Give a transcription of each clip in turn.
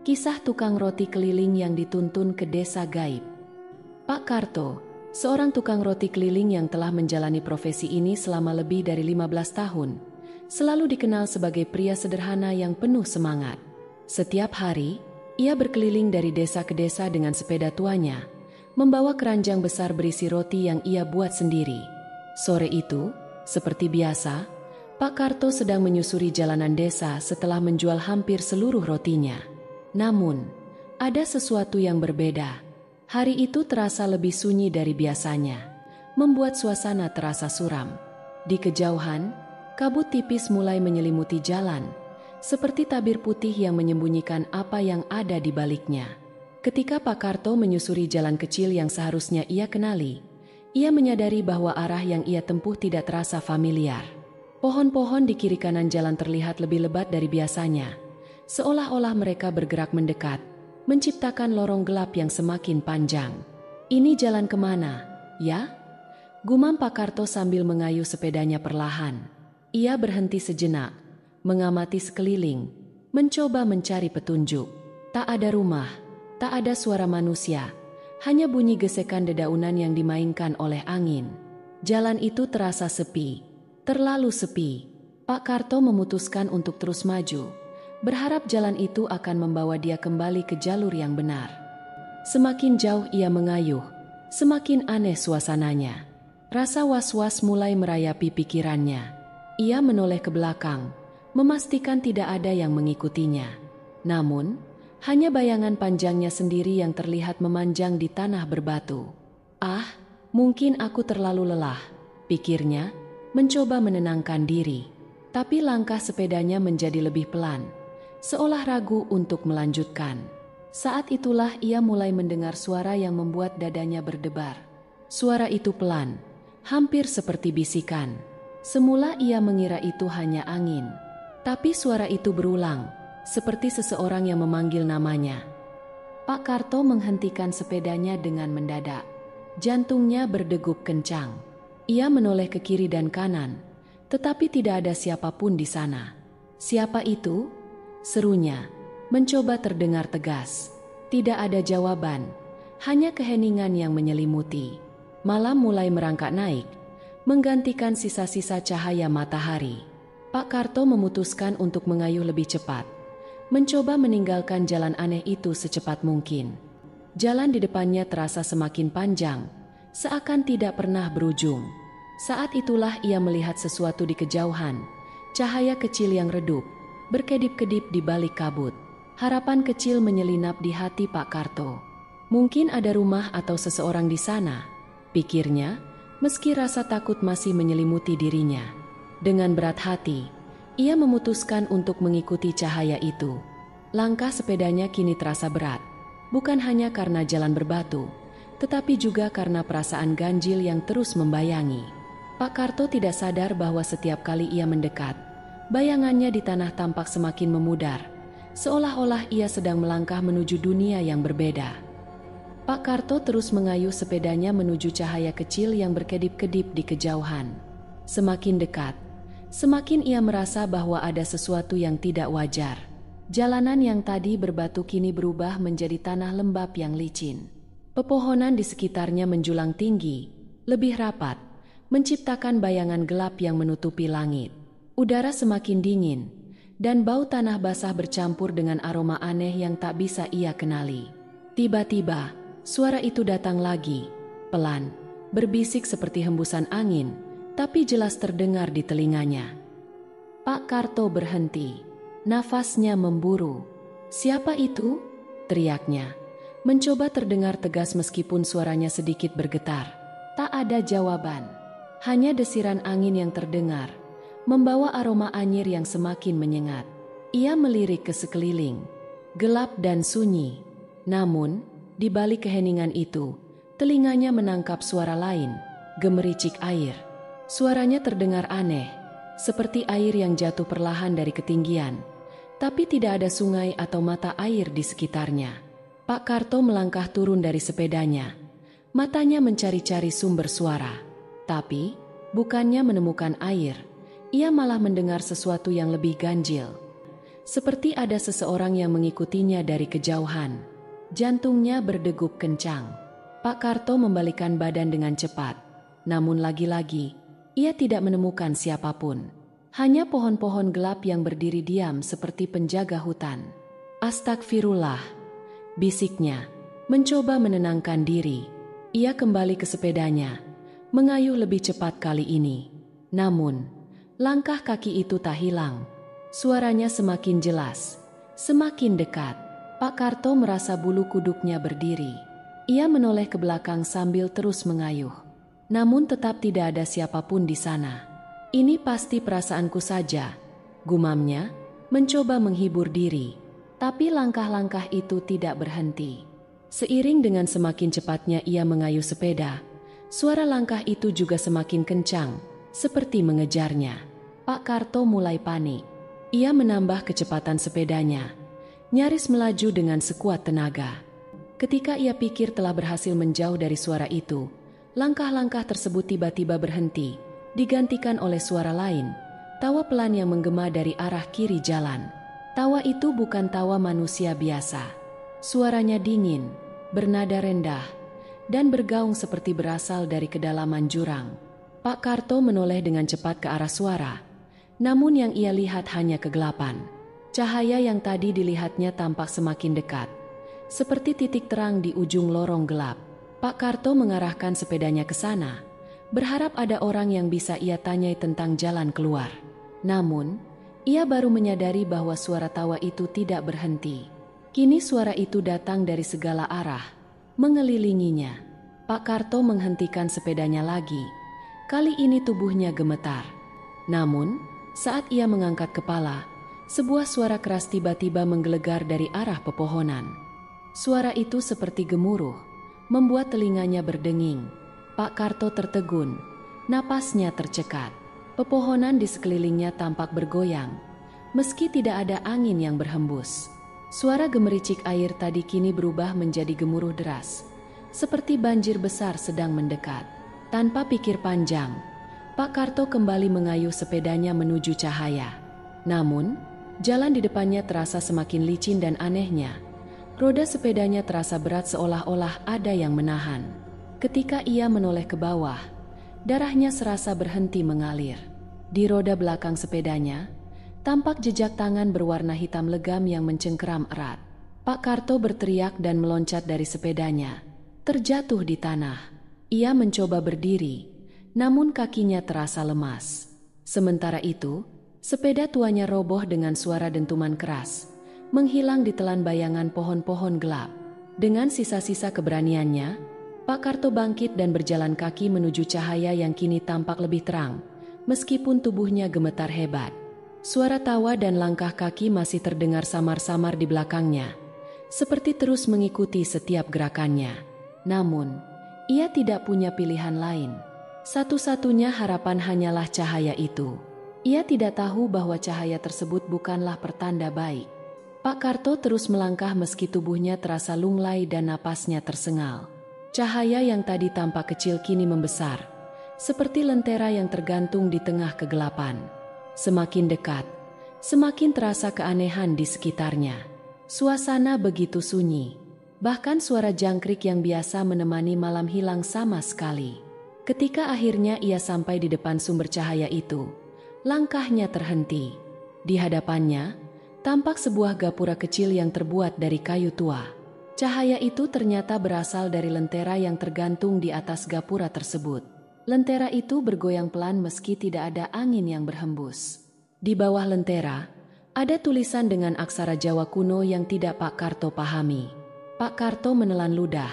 Kisah tukang roti keliling yang dituntun ke desa gaib. Pak Karto, seorang tukang roti keliling yang telah menjalani profesi ini selama lebih dari 15 tahun, selalu dikenal sebagai pria sederhana yang penuh semangat. Setiap hari, ia berkeliling dari desa ke desa dengan sepeda tuanya, membawa keranjang besar berisi roti yang ia buat sendiri. Sore itu, seperti biasa, Pak Karto sedang menyusuri jalanan desa setelah menjual hampir seluruh rotinya. Namun, ada sesuatu yang berbeda. Hari itu terasa lebih sunyi dari biasanya, membuat suasana terasa suram. Di kejauhan, kabut tipis mulai menyelimuti jalan, seperti tabir putih yang menyembunyikan apa yang ada di baliknya. Ketika Pak Karto menyusuri jalan kecil yang seharusnya ia kenali, ia menyadari bahwa arah yang ia tempuh tidak terasa familiar. Pohon-pohon di kiri kanan jalan terlihat lebih lebat dari biasanya, seolah-olah mereka bergerak mendekat, menciptakan lorong gelap yang semakin panjang. Ini jalan kemana, ya? Gumam Pak Karto sambil mengayuh sepedanya perlahan. Ia berhenti sejenak, mengamati sekeliling, mencoba mencari petunjuk. Tak ada rumah, tak ada suara manusia, hanya bunyi gesekan dedaunan yang dimainkan oleh angin. Jalan itu terasa sepi, terlalu sepi. Pak Karto memutuskan untuk terus maju, berharap jalan itu akan membawa dia kembali ke jalur yang benar. Semakin jauh ia mengayuh, semakin aneh suasananya. Rasa was-was mulai merayapi pikirannya. Ia menoleh ke belakang, memastikan tidak ada yang mengikutinya. Namun, hanya bayangan panjangnya sendiri yang terlihat memanjang di tanah berbatu. Ah, mungkin aku terlalu lelah, pikirnya, mencoba menenangkan diri. Tapi langkah sepedanya menjadi lebih pelan, seolah ragu untuk melanjutkan. Saat itulah ia mulai mendengar suara yang membuat dadanya berdebar. Suara itu pelan, hampir seperti bisikan. Semula ia mengira itu hanya angin, tapi suara itu berulang, seperti seseorang yang memanggil namanya. Pak Karto menghentikan sepedanya dengan mendadak. Jantungnya berdegup kencang. Ia menoleh ke kiri dan kanan, tetapi tidak ada siapapun di sana. "Siapa itu?" serunya, mencoba terdengar tegas. Tidak ada jawaban, hanya keheningan yang menyelimuti. Malam mulai merangkak naik, menggantikan sisa-sisa cahaya matahari. Pak Karto memutuskan untuk mengayuh lebih cepat, mencoba meninggalkan jalan aneh itu secepat mungkin. Jalan di depannya terasa semakin panjang, seakan tidak pernah berujung. Saat itulah ia melihat sesuatu di kejauhan, cahaya kecil yang redup, berkedip-kedip di balik kabut. Harapan kecil menyelinap di hati Pak Karto. Mungkin ada rumah atau seseorang di sana, pikirnya, meski rasa takut masih menyelimuti dirinya. Dengan berat hati, ia memutuskan untuk mengikuti cahaya itu. Langkah sepedanya kini terasa berat, bukan hanya karena jalan berbatu, tetapi juga karena perasaan ganjil yang terus membayangi. Pak Karto tidak sadar bahwa setiap kali ia mendekat, bayangannya di tanah tampak semakin memudar, seolah-olah ia sedang melangkah menuju dunia yang berbeda. Pak Karto terus mengayuh sepedanya menuju cahaya kecil yang berkedip-kedip di kejauhan. Semakin dekat, semakin ia merasa bahwa ada sesuatu yang tidak wajar. Jalanan yang tadi berbatu kini berubah menjadi tanah lembab yang licin. Pepohonan di sekitarnya menjulang tinggi, lebih rapat, menciptakan bayangan gelap yang menutupi langit. Udara semakin dingin, dan bau tanah basah bercampur dengan aroma aneh yang tak bisa ia kenali. Tiba-tiba, suara itu datang lagi, pelan, berbisik seperti hembusan angin, tapi jelas terdengar di telinganya. Pak Karto berhenti, nafasnya memburu. "Siapa itu?" teriaknya, mencoba terdengar tegas meskipun suaranya sedikit bergetar. Tak ada jawaban, hanya desiran angin yang terdengar, membawa aroma anyir yang semakin menyengat. Ia melirik ke sekeliling, gelap dan sunyi. Namun, di balik keheningan itu, telinganya menangkap suara lain, gemericik air. Suaranya terdengar aneh, seperti air yang jatuh perlahan dari ketinggian, tapi tidak ada sungai atau mata air di sekitarnya. Pak Karto melangkah turun dari sepedanya, matanya mencari-cari sumber suara. Tapi, bukannya menemukan air, ia malah mendengar sesuatu yang lebih ganjil. seperti ada seseorang yang mengikutinya dari kejauhan. Jantungnya berdegup kencang. Pak Karto membalikkan badan dengan cepat. Namun lagi-lagi, ia tidak menemukan siapapun. Hanya pohon-pohon gelap yang berdiri diam seperti penjaga hutan. Astagfirullah, bisiknya, mencoba menenangkan diri. Ia kembali ke sepedanya, mengayuh lebih cepat kali ini. Namun, langkah kaki itu tak hilang. Suaranya semakin jelas, semakin dekat. Pak Karto merasa bulu kuduknya berdiri. Ia menoleh ke belakang sambil terus mengayuh. Namun tetap tidak ada siapapun di sana. Ini pasti perasaanku saja, gumamnya, mencoba menghibur diri. Tapi langkah-langkah itu tidak berhenti. Seiring dengan semakin cepatnya ia mengayuh sepeda, suara langkah itu juga semakin kencang, seperti mengejarnya. Pak Karto mulai panik. Ia menambah kecepatan sepedanya, nyaris melaju dengan sekuat tenaga. Ketika ia pikir telah berhasil menjauh dari suara itu, langkah-langkah tersebut tiba-tiba berhenti, digantikan oleh suara lain, tawa pelan yang menggema dari arah kiri jalan. Tawa itu bukan tawa manusia biasa. Suaranya dingin, bernada rendah, dan bergaung seperti berasal dari kedalaman jurang. Pak Karto menoleh dengan cepat ke arah suara, namun yang ia lihat hanya kegelapan. Cahaya yang tadi dilihatnya tampak semakin dekat, seperti titik terang di ujung lorong gelap. Pak Karto mengarahkan sepedanya ke sana, berharap ada orang yang bisa ia tanyai tentang jalan keluar. Namun, ia baru menyadari bahwa suara tawa itu tidak berhenti. Kini suara itu datang dari segala arah, mengelilinginya. Pak Karto menghentikan sepedanya lagi. Kali ini tubuhnya gemetar. Namun, saat ia mengangkat kepala, sebuah suara keras tiba-tiba menggelegar dari arah pepohonan. Suara itu seperti gemuruh, membuat telinganya berdenging. Pak Karto tertegun, napasnya tercekat. Pepohonan di sekelilingnya tampak bergoyang, meski tidak ada angin yang berhembus. Suara gemericik air tadi kini berubah menjadi gemuruh deras, seperti banjir besar sedang mendekat. Tanpa pikir panjang, Pak Karto kembali mengayuh sepedanya menuju cahaya. Namun, jalan di depannya terasa semakin licin dan anehnya. Roda sepedanya terasa berat seolah-olah ada yang menahan. Ketika ia menoleh ke bawah, darahnya serasa berhenti mengalir. Di roda belakang sepedanya, tampak jejak tangan berwarna hitam legam yang mencengkeram erat. Pak Karto berteriak dan meloncat dari sepedanya, terjatuh di tanah. Ia mencoba berdiri, namun kakinya terasa lemas. Sementara itu, sepeda tuanya roboh dengan suara dentuman keras, menghilang di telan bayangan pohon-pohon gelap. Dengan sisa-sisa keberaniannya, Pak Karto bangkit dan berjalan kaki menuju cahaya yang kini tampak lebih terang, meskipun tubuhnya gemetar hebat. Suara tawa dan langkah kaki masih terdengar samar-samar di belakangnya, seperti terus mengikuti setiap gerakannya. Namun, ia tidak punya pilihan lain. Satu-satunya harapan hanyalah cahaya itu. Ia tidak tahu bahwa cahaya tersebut bukanlah pertanda baik. Pak Karto terus melangkah meski tubuhnya terasa lunglai dan napasnya tersengal. Cahaya yang tadi tampak kecil kini membesar, seperti lentera yang tergantung di tengah kegelapan. Semakin dekat, semakin terasa keanehan di sekitarnya. Suasana begitu sunyi, bahkan suara jangkrik yang biasa menemani malam hilang sama sekali. Ketika akhirnya ia sampai di depan sumber cahaya itu, langkahnya terhenti. Di hadapannya, tampak sebuah gapura kecil yang terbuat dari kayu tua. Cahaya itu ternyata berasal dari lentera yang tergantung di atas gapura tersebut. Lentera itu bergoyang pelan meski tidak ada angin yang berhembus. Di bawah lentera, ada tulisan dengan aksara Jawa kuno yang tidak Pak Karto pahami. Pak Karto menelan ludah,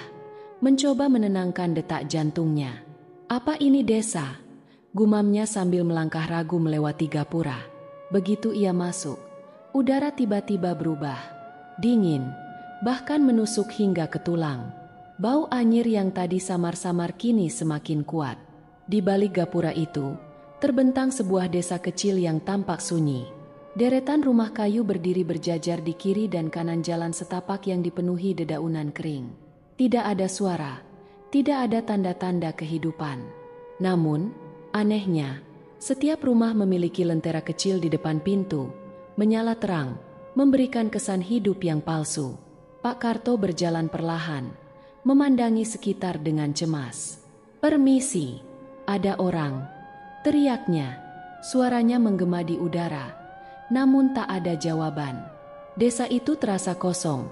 mencoba menenangkan detak jantungnya. "Apa ini desa?" gumamnya sambil melangkah ragu melewati gapura. Begitu ia masuk, udara tiba-tiba berubah, dingin, bahkan menusuk hingga ke tulang. Bau anyir yang tadi samar-samar kini semakin kuat. Di balik gapura itu, terbentang sebuah desa kecil yang tampak sunyi. Deretan rumah kayu berdiri berjajar di kiri dan kanan jalan setapak yang dipenuhi dedaunan kering. Tidak ada suara, tidak ada tanda-tanda kehidupan. Namun, anehnya, setiap rumah memiliki lentera kecil di depan pintu, menyala terang, memberikan kesan hidup yang palsu. Pak Karto berjalan perlahan, memandangi sekitar dengan cemas. "Permisi, ada orang," teriaknya. Suaranya menggema di udara, namun tak ada jawaban. Desa itu terasa kosong,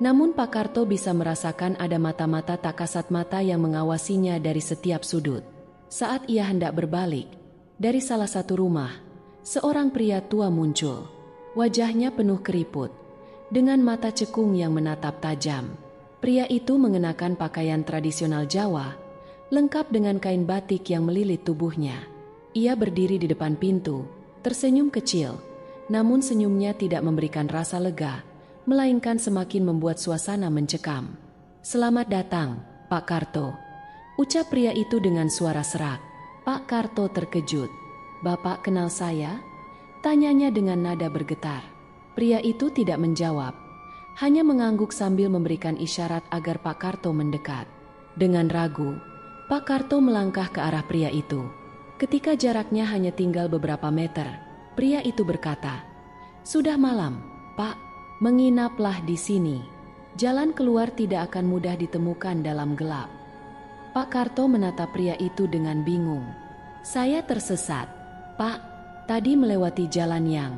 namun Pak Karto bisa merasakan ada mata-mata tak kasat mata yang mengawasinya dari setiap sudut. Saat ia hendak berbalik, dari salah satu rumah, seorang pria tua muncul. Wajahnya penuh keriput, dengan mata cekung yang menatap tajam. Pria itu mengenakan pakaian tradisional Jawa, lengkap dengan kain batik yang melilit tubuhnya. Ia berdiri di depan pintu, tersenyum kecil, namun senyumnya tidak memberikan rasa lega, melainkan semakin membuat suasana mencekam. "Selamat datang, Pak Karto," ucap pria itu dengan suara serak. Pak Karto terkejut. "Bapak kenal saya?" tanyanya dengan nada bergetar. Pria itu tidak menjawab, hanya mengangguk sambil memberikan isyarat agar Pak Karto mendekat. Dengan ragu, Pak Karto melangkah ke arah pria itu. Ketika jaraknya hanya tinggal beberapa meter, pria itu berkata, "Sudah malam, Pak, menginaplah di sini. Jalan keluar tidak akan mudah ditemukan dalam gelap." Pak Karto menatap pria itu dengan bingung. "Saya tersesat, Pak, tadi melewati jalan yang..."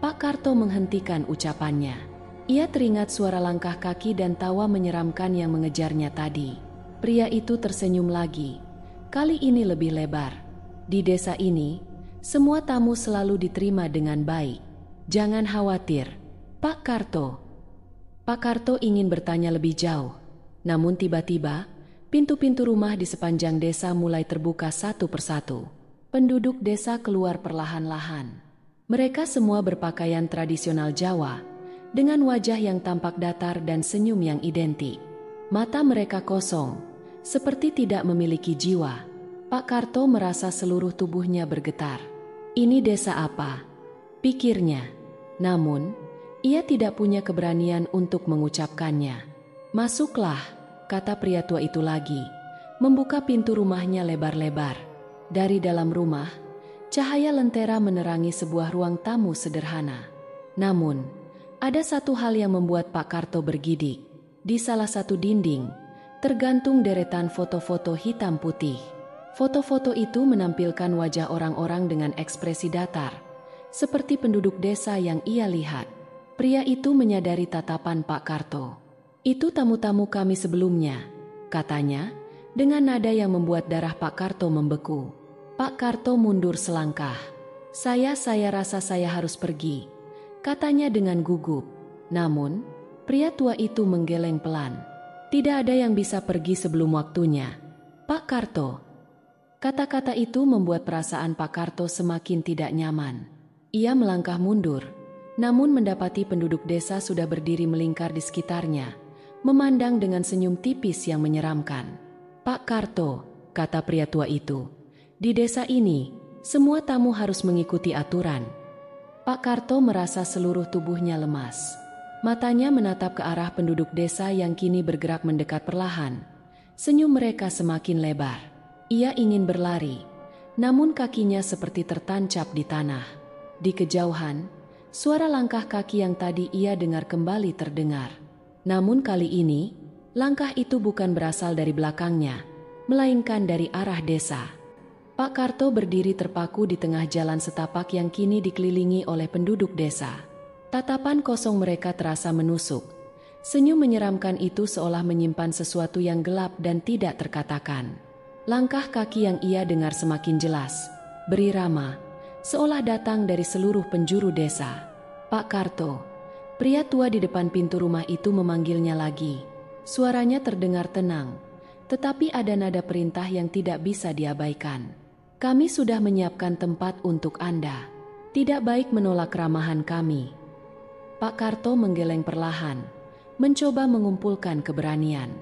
Pak Karto menghentikan ucapannya. Ia teringat suara langkah kaki dan tawa menyeramkan yang mengejarnya tadi. Pria itu tersenyum lagi, kali ini lebih lebar. "Di desa ini, semua tamu selalu diterima dengan baik. Jangan khawatir, Pak Karto." Pak Karto ingin bertanya lebih jauh, namun tiba-tiba pintu-pintu rumah di sepanjang desa mulai terbuka satu persatu. Penduduk desa keluar perlahan-lahan. Mereka semua berpakaian tradisional Jawa, dengan wajah yang tampak datar dan senyum yang identik. Mata mereka kosong, seperti tidak memiliki jiwa. Pak Karto merasa seluruh tubuhnya bergetar. "Ini desa apa?" pikirnya. Namun, ia tidak punya keberanian untuk mengucapkannya. "Masuklah," kata pria tua itu lagi, membuka pintu rumahnya lebar-lebar. Dari dalam rumah, cahaya lentera menerangi sebuah ruang tamu sederhana. Namun, ada satu hal yang membuat Pak Karto bergidik. Di salah satu dinding, tergantung deretan foto-foto hitam putih. Foto-foto itu menampilkan wajah orang-orang dengan ekspresi datar, seperti penduduk desa yang ia lihat. Pria itu menyadari tatapan Pak Karto. "Itu tamu-tamu kami sebelumnya," katanya, dengan nada yang membuat darah Pak Karto membeku. Pak Karto mundur selangkah. Saya rasa saya harus pergi," katanya dengan gugup. Namun, pria tua itu menggeleng pelan. "Tidak ada yang bisa pergi sebelum waktunya, Pak Karto." Kata-kata itu membuat perasaan Pak Karto semakin tidak nyaman. Ia melangkah mundur, namun mendapati penduduk desa sudah berdiri melingkar di sekitarnya, memandang dengan senyum tipis yang menyeramkan. "Pak Karto," kata pria tua itu, "di desa ini, semua tamu harus mengikuti aturan." Pak Karto merasa seluruh tubuhnya lemas. Matanya menatap ke arah penduduk desa yang kini bergerak mendekat perlahan. Senyum mereka semakin lebar. Ia ingin berlari, namun kakinya seperti tertancap di tanah. Di kejauhan, suara langkah kaki yang tadi ia dengar kembali terdengar. Namun kali ini, langkah itu bukan berasal dari belakangnya, melainkan dari arah desa. Pak Karto berdiri terpaku di tengah jalan setapak yang kini dikelilingi oleh penduduk desa. Tatapan kosong mereka terasa menusuk. Senyum menyeramkan itu seolah menyimpan sesuatu yang gelap dan tidak terkatakan. Langkah kaki yang ia dengar semakin jelas, berirama, seolah datang dari seluruh penjuru desa. "Pak Karto." Pria tua di depan pintu rumah itu memanggilnya lagi. Suaranya terdengar tenang, tetapi ada nada perintah yang tidak bisa diabaikan. "Kami sudah menyiapkan tempat untuk Anda. Tidak baik menolak keramahan kami." Pak Karto menggeleng perlahan, mencoba mengumpulkan keberanian.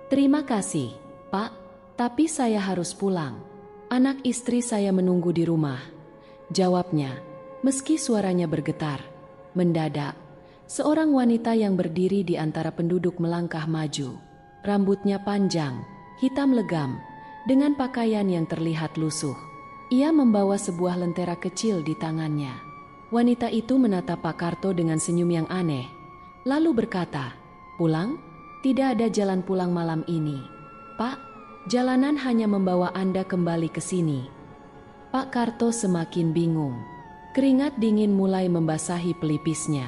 "Terima kasih, Pak. Tapi saya harus pulang. Anak istri saya menunggu di rumah," jawabnya, meski suaranya bergetar. Mendadak, seorang wanita yang berdiri di antara penduduk melangkah maju. Rambutnya panjang, hitam legam, dengan pakaian yang terlihat lusuh. Ia membawa sebuah lentera kecil di tangannya. Wanita itu menatap Pak Karto dengan senyum yang aneh, lalu berkata, "Pulang? Tidak ada jalan pulang malam ini. Pak, jalanan hanya membawa Anda kembali ke sini." Pak Karto semakin bingung. Keringat dingin mulai membasahi pelipisnya.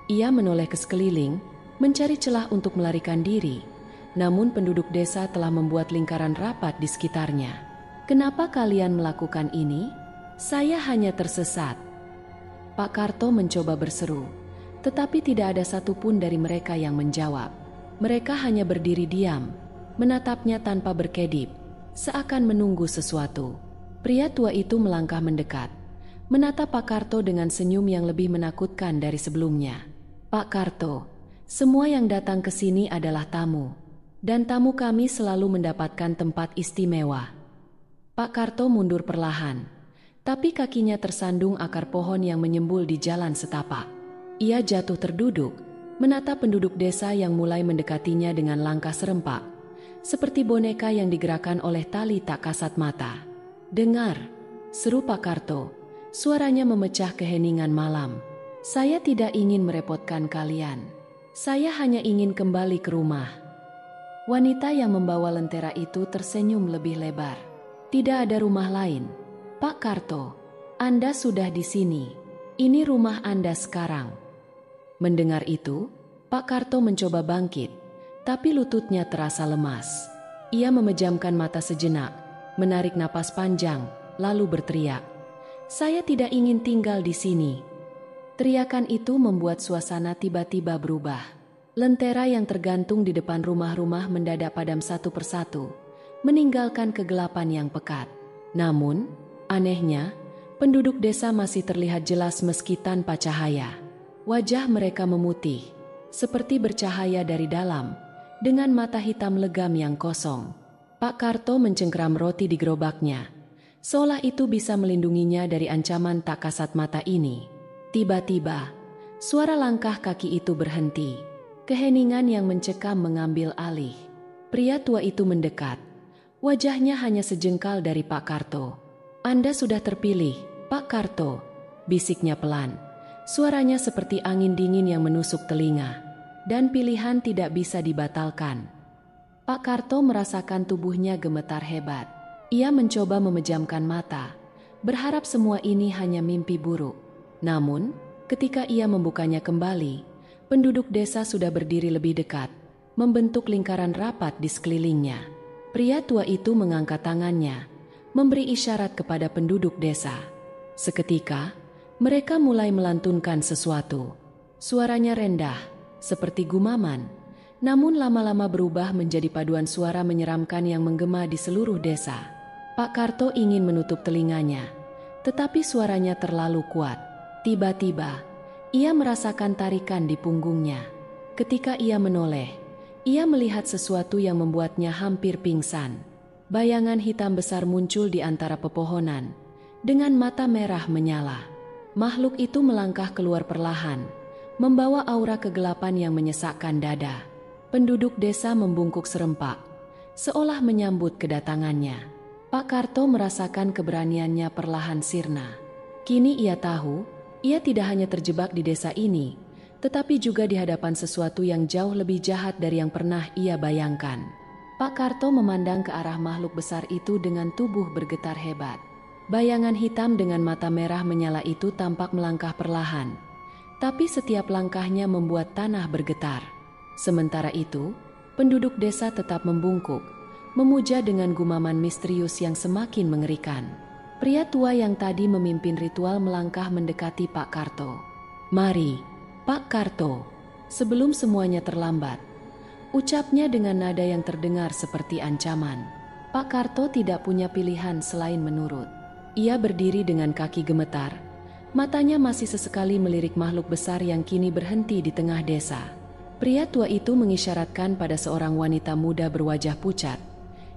Ia menoleh ke sekeliling, mencari celah untuk melarikan diri. Namun penduduk desa telah membuat lingkaran rapat di sekitarnya. "Kenapa kalian melakukan ini? Saya hanya tersesat." Pak Karto mencoba berseru, tetapi tidak ada satupun dari mereka yang menjawab. Mereka hanya berdiri diam, menatapnya tanpa berkedip, seakan menunggu sesuatu. Pria tua itu melangkah mendekat, menatap Pak Karto dengan senyum yang lebih menakutkan dari sebelumnya. "Pak Karto, semua yang datang ke sini adalah tamu, dan tamu kami selalu mendapatkan tempat istimewa." Pak Karto mundur perlahan, tapi kakinya tersandung akar pohon yang menyembul di jalan setapak. Ia jatuh terduduk, menatap penduduk desa yang mulai mendekatinya dengan langkah serempak, seperti boneka yang digerakkan oleh tali tak kasat mata. "Dengar," seru Pak Karto, suaranya memecah keheningan malam. "Saya tidak ingin merepotkan kalian. Saya hanya ingin kembali ke rumah." Wanita yang membawa lentera itu tersenyum lebih lebar. "Tidak ada rumah lain, Pak Karto. Anda sudah di sini. Ini rumah Anda sekarang." Mendengar itu, Pak Karto mencoba bangkit, tapi lututnya terasa lemas. Ia memejamkan mata sejenak, menarik napas panjang, lalu berteriak, "Saya tidak ingin tinggal di sini." Teriakan itu membuat suasana tiba-tiba berubah. Lentera yang tergantung di depan rumah-rumah mendadak padam satu persatu, meninggalkan kegelapan yang pekat. Namun, anehnya, penduduk desa masih terlihat jelas meski tanpa cahaya. Wajah mereka memutih, seperti bercahaya dari dalam, dengan mata hitam legam yang kosong. Pak Karto mencengkeram roti di gerobaknya, seolah itu bisa melindunginya dari ancaman tak kasat mata ini. Tiba-tiba, suara langkah kaki itu berhenti. Keheningan yang mencekam mengambil alih. Pria tua itu mendekat. Wajahnya hanya sejengkal dari Pak Karto. "Anda sudah terpilih, Pak Karto," bisiknya pelan. Suaranya seperti angin dingin yang menusuk telinga, dan pilihan tidak bisa dibatalkan. Pak Karto merasakan tubuhnya gemetar hebat. Ia mencoba memejamkan mata, berharap semua ini hanya mimpi buruk. Namun, ketika ia membukanya kembali, penduduk desa sudah berdiri lebih dekat, membentuk lingkaran rapat di sekelilingnya. Pria tua itu mengangkat tangannya, memberi isyarat kepada penduduk desa. Seketika, mereka mulai melantunkan sesuatu. Suaranya rendah, seperti gumaman, namun lama-lama berubah menjadi paduan suara menyeramkan yang menggema di seluruh desa. Pak Karto ingin menutup telinganya, tetapi suaranya terlalu kuat. Tiba-tiba, ia merasakan tarikan di punggungnya. Ketika ia menoleh, ia melihat sesuatu yang membuatnya hampir pingsan. Bayangan hitam besar muncul di antara pepohonan, dengan mata merah menyala. Makhluk itu melangkah keluar perlahan, membawa aura kegelapan yang menyesakkan dada. Penduduk desa membungkuk serempak, seolah menyambut kedatangannya. Pak Karto merasakan keberaniannya perlahan sirna. Kini ia tahu, ia tidak hanya terjebak di desa ini, tetapi juga di hadapan sesuatu yang jauh lebih jahat dari yang pernah ia bayangkan. Pak Karto memandang ke arah makhluk besar itu dengan tubuh bergetar hebat. Bayangan hitam dengan mata merah menyala itu tampak melangkah perlahan, tapi setiap langkahnya membuat tanah bergetar. Sementara itu, penduduk desa tetap membungkuk, memuja dengan gumaman misterius yang semakin mengerikan. Pria tua yang tadi memimpin ritual melangkah mendekati Pak Karto. "Mari, Pak Karto, sebelum semuanya terlambat," ucapnya dengan nada yang terdengar seperti ancaman. Pak Karto tidak punya pilihan selain menurut. Ia berdiri dengan kaki gemetar, matanya masih sesekali melirik makhluk besar yang kini berhenti di tengah desa. Pria tua itu mengisyaratkan pada seorang wanita muda berwajah pucat,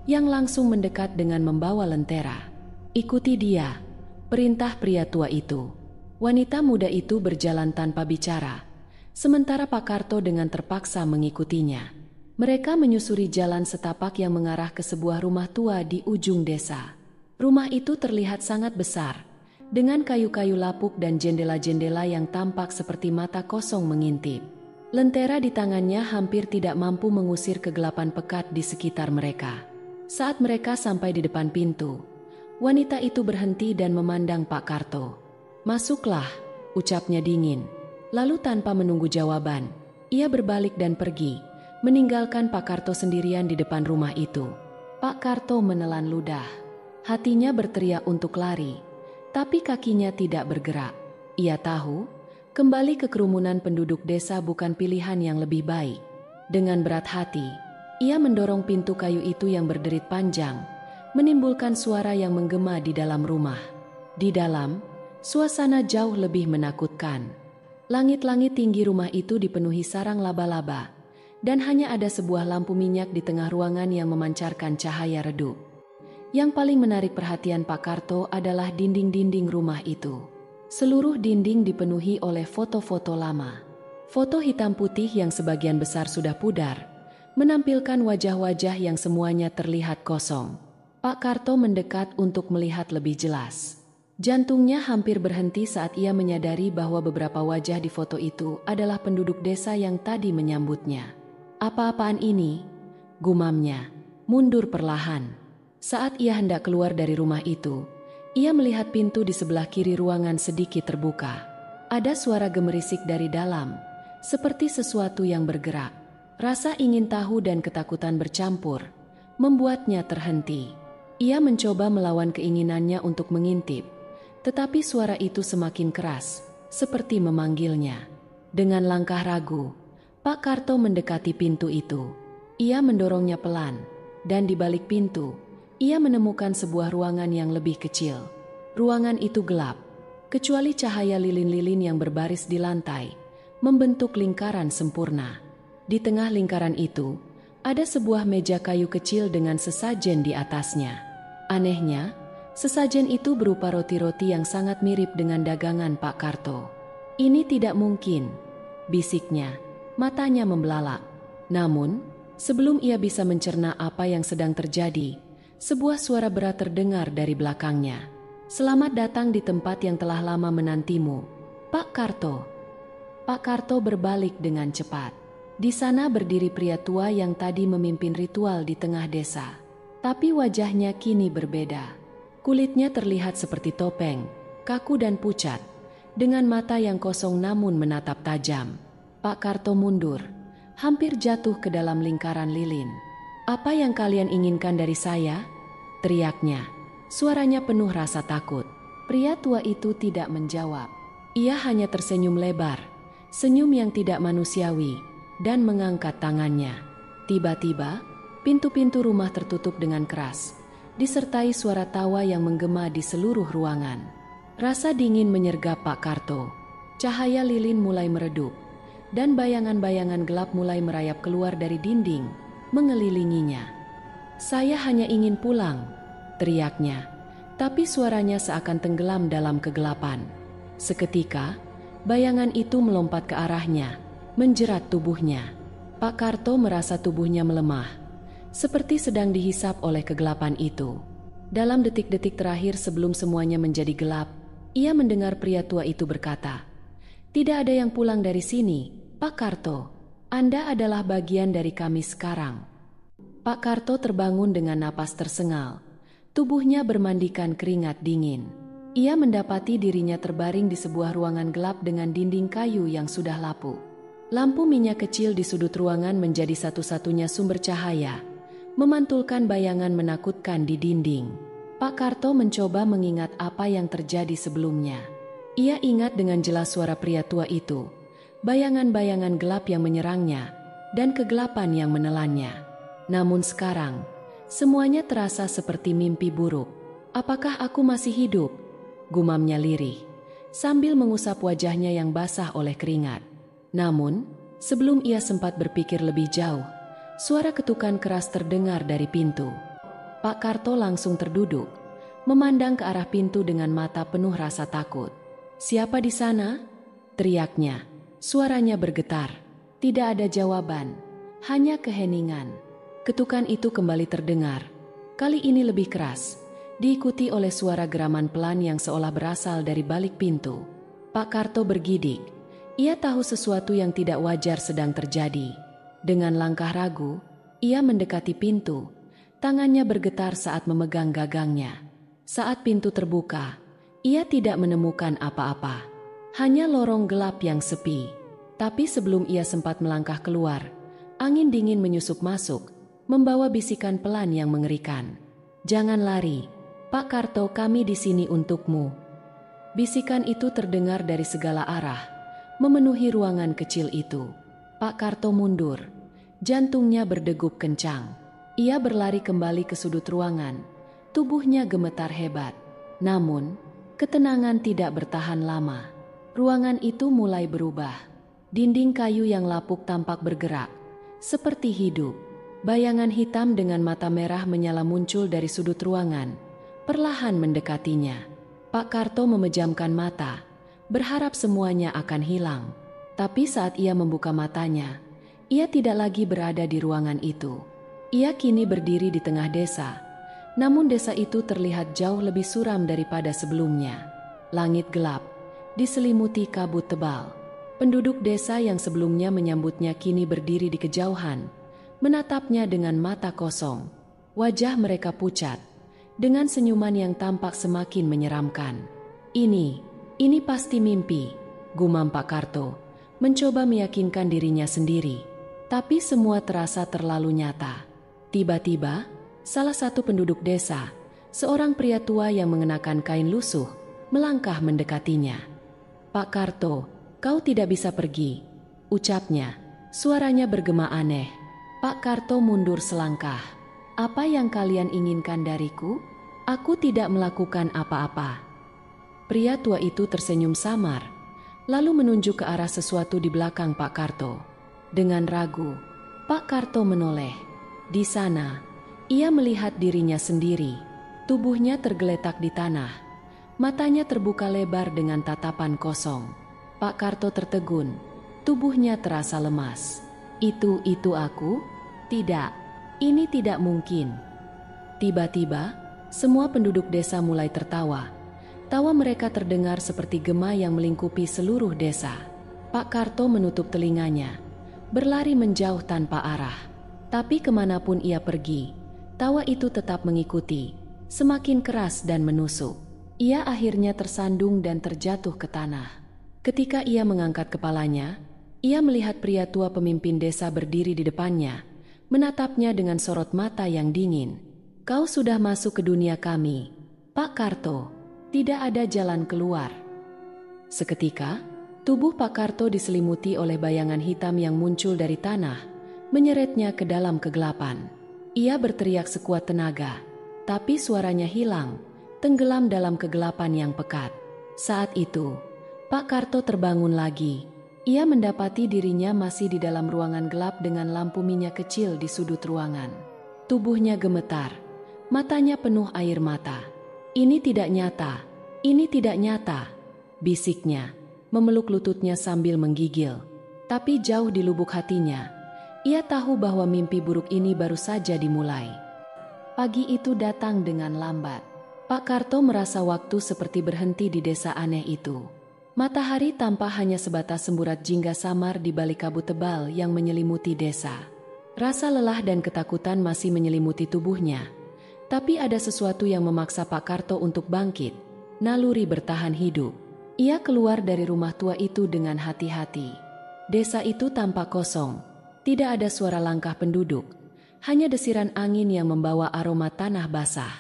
yang langsung mendekat dengan membawa lentera. "Ikuti dia," perintah pria tua itu. Wanita muda itu berjalan tanpa bicara, sementara Pak Karto dengan terpaksa mengikutinya. Mereka menyusuri jalan setapak yang mengarah ke sebuah rumah tua di ujung desa. Rumah itu terlihat sangat besar, dengan kayu-kayu lapuk dan jendela-jendela yang tampak seperti mata kosong mengintip. Lentera di tangannya hampir tidak mampu mengusir kegelapan pekat di sekitar mereka. Saat mereka sampai di depan pintu, wanita itu berhenti dan memandang Pak Karto. "Masuklah," ucapnya dingin. Lalu tanpa menunggu jawaban, ia berbalik dan pergi, meninggalkan Pak Karto sendirian di depan rumah itu. Pak Karto menelan ludah. Hatinya berteriak untuk lari, tapi kakinya tidak bergerak. Ia tahu kembali ke kerumunan penduduk desa bukan pilihan yang lebih baik. Dengan berat hati, ia mendorong pintu kayu itu yang berderit panjang, menimbulkan suara yang menggema di dalam rumah. Di dalam, suasana jauh lebih menakutkan. Langit-langit tinggi rumah itu dipenuhi sarang laba-laba, dan hanya ada sebuah lampu minyak di tengah ruangan yang memancarkan cahaya redup. Yang paling menarik perhatian Pak Karto adalah dinding-dinding rumah itu. Seluruh dinding dipenuhi oleh foto-foto lama. Foto hitam putih yang sebagian besar sudah pudar, menampilkan wajah-wajah yang semuanya terlihat kosong. Pak Karto mendekat untuk melihat lebih jelas. Jantungnya hampir berhenti saat ia menyadari bahwa beberapa wajah di foto itu adalah penduduk desa yang tadi menyambutnya. "Apa-apaan ini?" gumamnya, mundur perlahan. Saat ia hendak keluar dari rumah itu, ia melihat pintu di sebelah kiri ruangan sedikit terbuka. Ada suara gemerisik dari dalam, seperti sesuatu yang bergerak. Rasa ingin tahu dan ketakutan bercampur, membuatnya terhenti. Ia mencoba melawan keinginannya untuk mengintip, tetapi suara itu semakin keras, seperti memanggilnya. Dengan langkah ragu, Pak Karto mendekati pintu itu. Ia mendorongnya pelan, dan di balik pintu, ia menemukan sebuah ruangan yang lebih kecil. Ruangan itu gelap, kecuali cahaya lilin-lilin yang berbaris di lantai, membentuk lingkaran sempurna. Di tengah lingkaran itu, ada sebuah meja kayu kecil dengan sesajen di atasnya. Anehnya, sesajen itu berupa roti-roti yang sangat mirip dengan dagangan Pak Karto. "Ini tidak mungkin," bisiknya, matanya membelalak. Namun, sebelum ia bisa mencerna apa yang sedang terjadi, sebuah suara berat terdengar dari belakangnya. "Selamat datang di tempat yang telah lama menantimu, Pak Karto." Pak Karto berbalik dengan cepat. Di sana berdiri pria tua yang tadi memimpin ritual di tengah desa. Tapi wajahnya kini berbeda. Kulitnya terlihat seperti topeng, kaku dan pucat, dengan mata yang kosong namun menatap tajam. Pak Karto mundur, hampir jatuh ke dalam lingkaran lilin. "Apa yang kalian inginkan dari saya?" teriaknya. Suaranya penuh rasa takut. Pria tua itu tidak menjawab. Ia hanya tersenyum lebar, senyum yang tidak manusiawi, dan mengangkat tangannya. Tiba-tiba, pintu-pintu rumah tertutup dengan keras, disertai suara tawa yang menggema di seluruh ruangan. Rasa dingin menyergap Pak Karto. Cahaya lilin mulai meredup, dan bayangan-bayangan gelap mulai merayap keluar dari dinding, mengelilinginya. "Saya hanya ingin pulang," teriaknya, tapi suaranya seakan tenggelam dalam kegelapan. Seketika, bayangan itu melompat ke arahnya, menjerat tubuhnya. Pak Karto merasa tubuhnya melemah, seperti sedang dihisap oleh kegelapan itu. Dalam detik-detik terakhir sebelum semuanya menjadi gelap, ia mendengar pria tua itu berkata, "Tidak ada yang pulang dari sini, Pak Karto. Anda adalah bagian dari kami sekarang." Pak Karto terbangun dengan napas tersengal. Tubuhnya bermandikan keringat dingin. Ia mendapati dirinya terbaring di sebuah ruangan gelap dengan dinding kayu yang sudah lapuk. Lampu minyak kecil di sudut ruangan menjadi satu-satunya sumber cahaya, memantulkan bayangan menakutkan di dinding. Pak Karto mencoba mengingat apa yang terjadi sebelumnya. Ia ingat dengan jelas suara pria tua itu, bayangan-bayangan gelap yang menyerangnya, dan kegelapan yang menelannya. Namun sekarang, semuanya terasa seperti mimpi buruk. "Apakah aku masih hidup?" gumamnya lirih, sambil mengusap wajahnya yang basah oleh keringat. Namun, sebelum ia sempat berpikir lebih jauh, suara ketukan keras terdengar dari pintu. Pak Karto langsung terduduk, memandang ke arah pintu dengan mata penuh rasa takut. "Siapa di sana?" teriaknya. Suaranya bergetar. Tidak ada jawaban, hanya keheningan. Ketukan itu kembali terdengar. Kali ini lebih keras, diikuti oleh suara geraman pelan yang seolah berasal dari balik pintu. Pak Karto bergidik. Ia tahu sesuatu yang tidak wajar sedang terjadi. Dengan langkah ragu, ia mendekati pintu. Tangannya bergetar saat memegang gagangnya. Saat pintu terbuka, ia tidak menemukan apa-apa. Hanya lorong gelap yang sepi. Tapi sebelum ia sempat melangkah keluar, angin dingin menyusup masuk, membawa bisikan pelan yang mengerikan. "Jangan lari, Pak Karto, kami di sini untukmu." Bisikan itu terdengar dari segala arah, memenuhi ruangan kecil itu. Pak Karto mundur, jantungnya berdegup kencang. Ia berlari kembali ke sudut ruangan, tubuhnya gemetar hebat. Namun, ketenangan tidak bertahan lama. Ruangan itu mulai berubah. Dinding kayu yang lapuk tampak bergerak, seperti hidup. Bayangan hitam dengan mata merah menyala muncul dari sudut ruangan, perlahan mendekatinya. Pak Karto memejamkan mata, berharap semuanya akan hilang. Tapi saat ia membuka matanya, ia tidak lagi berada di ruangan itu. Ia kini berdiri di tengah desa, namun desa itu terlihat jauh lebih suram daripada sebelumnya. Langit gelap, diselimuti kabut tebal. Penduduk desa yang sebelumnya menyambutnya kini berdiri di kejauhan, menatapnya dengan mata kosong. Wajah mereka pucat, dengan senyuman yang tampak semakin menyeramkan. Ini pasti mimpi, gumam Pak Karto, mencoba meyakinkan dirinya sendiri. Tapi semua terasa terlalu nyata. Tiba-tiba, salah satu penduduk desa, seorang pria tua yang mengenakan kain lusuh, melangkah mendekatinya. "Pak Karto, kau tidak bisa pergi," ucapnya. Suaranya bergema aneh. Pak Karto mundur selangkah. "Apa yang kalian inginkan dariku? Aku tidak melakukan apa-apa." Pria tua itu tersenyum samar, lalu menunjuk ke arah sesuatu di belakang Pak Karto. Dengan ragu, Pak Karto menoleh. Di sana, ia melihat dirinya sendiri. Tubuhnya tergeletak di tanah. Matanya terbuka lebar dengan tatapan kosong. Pak Karto tertegun. Tubuhnya terasa lemas. Itu aku? Tidak, ini tidak mungkin." Tiba-tiba, semua penduduk desa mulai tertawa. Tawa mereka terdengar seperti gema yang melingkupi seluruh desa. Pak Karto menutup telinganya, berlari menjauh tanpa arah. Tapi kemanapun ia pergi, tawa itu tetap mengikuti, semakin keras dan menusuk. Ia akhirnya tersandung dan terjatuh ke tanah. Ketika ia mengangkat kepalanya, ia melihat pria tua pemimpin desa berdiri di depannya, menatapnya dengan sorot mata yang dingin. "Kau sudah masuk ke dunia kami, Pak Karto. Tidak ada jalan keluar." Seketika, tubuh Pak Karto diselimuti oleh bayangan hitam yang muncul dari tanah, menyeretnya ke dalam kegelapan. Ia berteriak sekuat tenaga, tapi suaranya hilang, tenggelam dalam kegelapan yang pekat. Saat itu, Pak Karto terbangun lagi. Ia mendapati dirinya masih di dalam ruangan gelap dengan lampu minyak kecil di sudut ruangan. Tubuhnya gemetar, matanya penuh air mata. "Ini tidak nyata, ini tidak nyata," bisiknya, memeluk lututnya sambil menggigil. Tapi jauh di lubuk hatinya, ia tahu bahwa mimpi buruk ini baru saja dimulai. Pagi itu datang dengan lambat. Pak Karto merasa waktu seperti berhenti di desa aneh itu. Matahari tampak hanya sebatas semburat jingga samar di balik kabut tebal yang menyelimuti desa. Rasa lelah dan ketakutan masih menyelimuti tubuhnya. Tapi ada sesuatu yang memaksa Pak Karto untuk bangkit, naluri bertahan hidup. Ia keluar dari rumah tua itu dengan hati-hati. Desa itu tampak kosong, tidak ada suara langkah penduduk, hanya desiran angin yang membawa aroma tanah basah.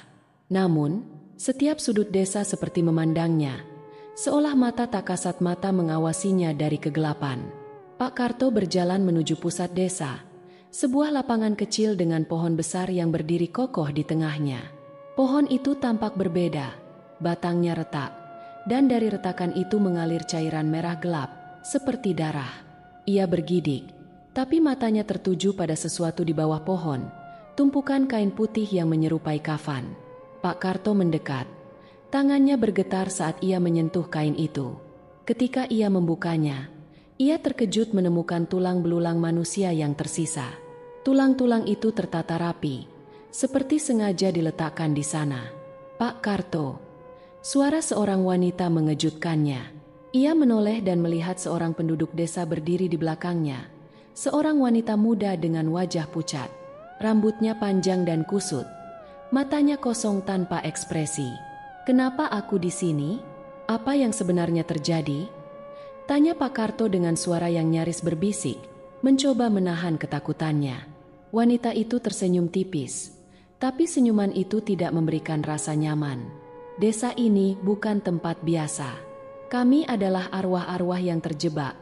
Namun, setiap sudut desa seperti memandangnya, seolah mata tak kasat mata mengawasinya dari kegelapan. Pak Karto berjalan menuju pusat desa, sebuah lapangan kecil dengan pohon besar yang berdiri kokoh di tengahnya. Pohon itu tampak berbeda, batangnya retak, dan dari retakan itu mengalir cairan merah gelap, seperti darah. Ia bergidik, tapi matanya tertuju pada sesuatu di bawah pohon, tumpukan kain putih yang menyerupai kafan. Pak Karto mendekat. Tangannya bergetar saat ia menyentuh kain itu. Ketika ia membukanya, ia terkejut menemukan tulang belulang manusia yang tersisa. Tulang-tulang itu tertata rapi, seperti sengaja diletakkan di sana. Pak Karto. Suara seorang wanita mengejutkannya. Ia menoleh dan melihat seorang penduduk desa berdiri di belakangnya. Seorang wanita muda dengan wajah pucat. Rambutnya panjang dan kusut. Matanya kosong tanpa ekspresi. "Kenapa aku di sini? Apa yang sebenarnya terjadi?" tanya Pak Karto dengan suara yang nyaris berbisik, mencoba menahan ketakutannya. Wanita itu tersenyum tipis, tapi senyuman itu tidak memberikan rasa nyaman. "Desa ini bukan tempat biasa. Kami adalah arwah-arwah yang terjebak,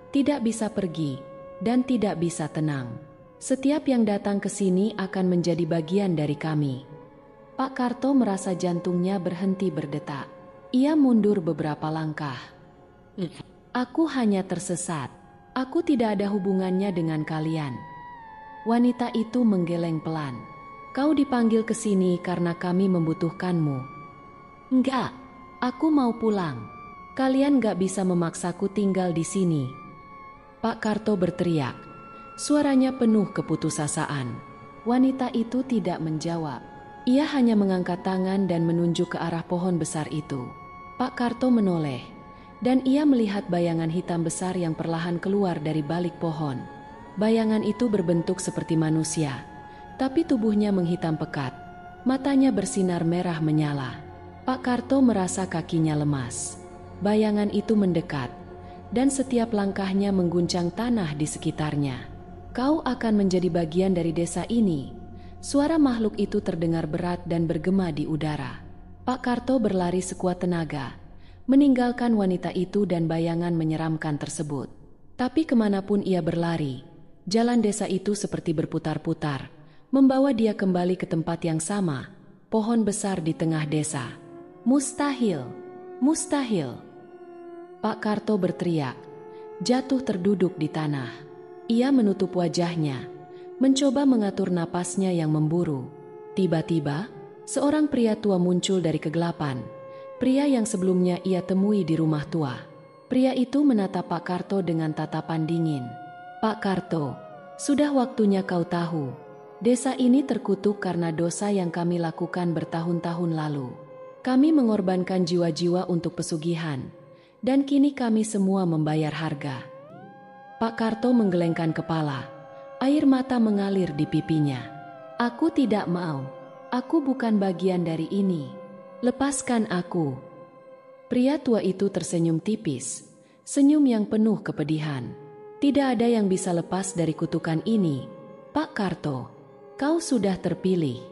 tidak bisa pergi, dan tidak bisa tenang. Setiap yang datang ke sini akan menjadi bagian dari kami." Pak Karto merasa jantungnya berhenti berdetak. Ia mundur beberapa langkah. "Aku hanya tersesat. Aku tidak ada hubungannya dengan kalian." Wanita itu menggeleng pelan. "Kau dipanggil ke sini karena kami membutuhkanmu." "Enggak, aku mau pulang. Kalian gak bisa memaksaku tinggal di sini." Pak Karto berteriak. Suaranya penuh keputusasaan. Wanita itu tidak menjawab. Ia hanya mengangkat tangan dan menunjuk ke arah pohon besar itu. Pak Karto menoleh, dan ia melihat bayangan hitam besar yang perlahan keluar dari balik pohon. Bayangan itu berbentuk seperti manusia, tapi tubuhnya menghitam pekat. Matanya bersinar merah menyala. Pak Karto merasa kakinya lemas. Bayangan itu mendekat, dan setiap langkahnya mengguncang tanah di sekitarnya. "Kau akan menjadi bagian dari desa ini." Suara makhluk itu terdengar berat dan bergema di udara. Pak Karto berlari sekuat tenaga, meninggalkan wanita itu dan bayangan menyeramkan tersebut. Tapi kemanapun ia berlari, jalan desa itu seperti berputar-putar, membawa dia kembali ke tempat yang sama, pohon besar di tengah desa. "Mustahil! Mustahil!" Pak Karto berteriak, jatuh terduduk di tanah. Ia menutup wajahnya, mencoba mengatur napasnya yang memburu. Tiba-tiba, seorang pria tua muncul dari kegelapan. Pria yang sebelumnya ia temui di rumah tua. Pria itu menatap Pak Karto dengan tatapan dingin. "Pak Karto, sudah waktunya kau tahu. Desa ini terkutuk karena dosa yang kami lakukan bertahun-tahun lalu. Kami mengorbankan jiwa-jiwa untuk pesugihan. Dan kini kami semua membayar harga." Pak Karto menggelengkan kepala. Air mata mengalir di pipinya. "Aku tidak mau. Aku bukan bagian dari ini. Lepaskan aku." Pria tua itu tersenyum tipis, senyum yang penuh kepedihan. "Tidak ada yang bisa lepas dari kutukan ini, Pak Karto. Kau sudah terpilih."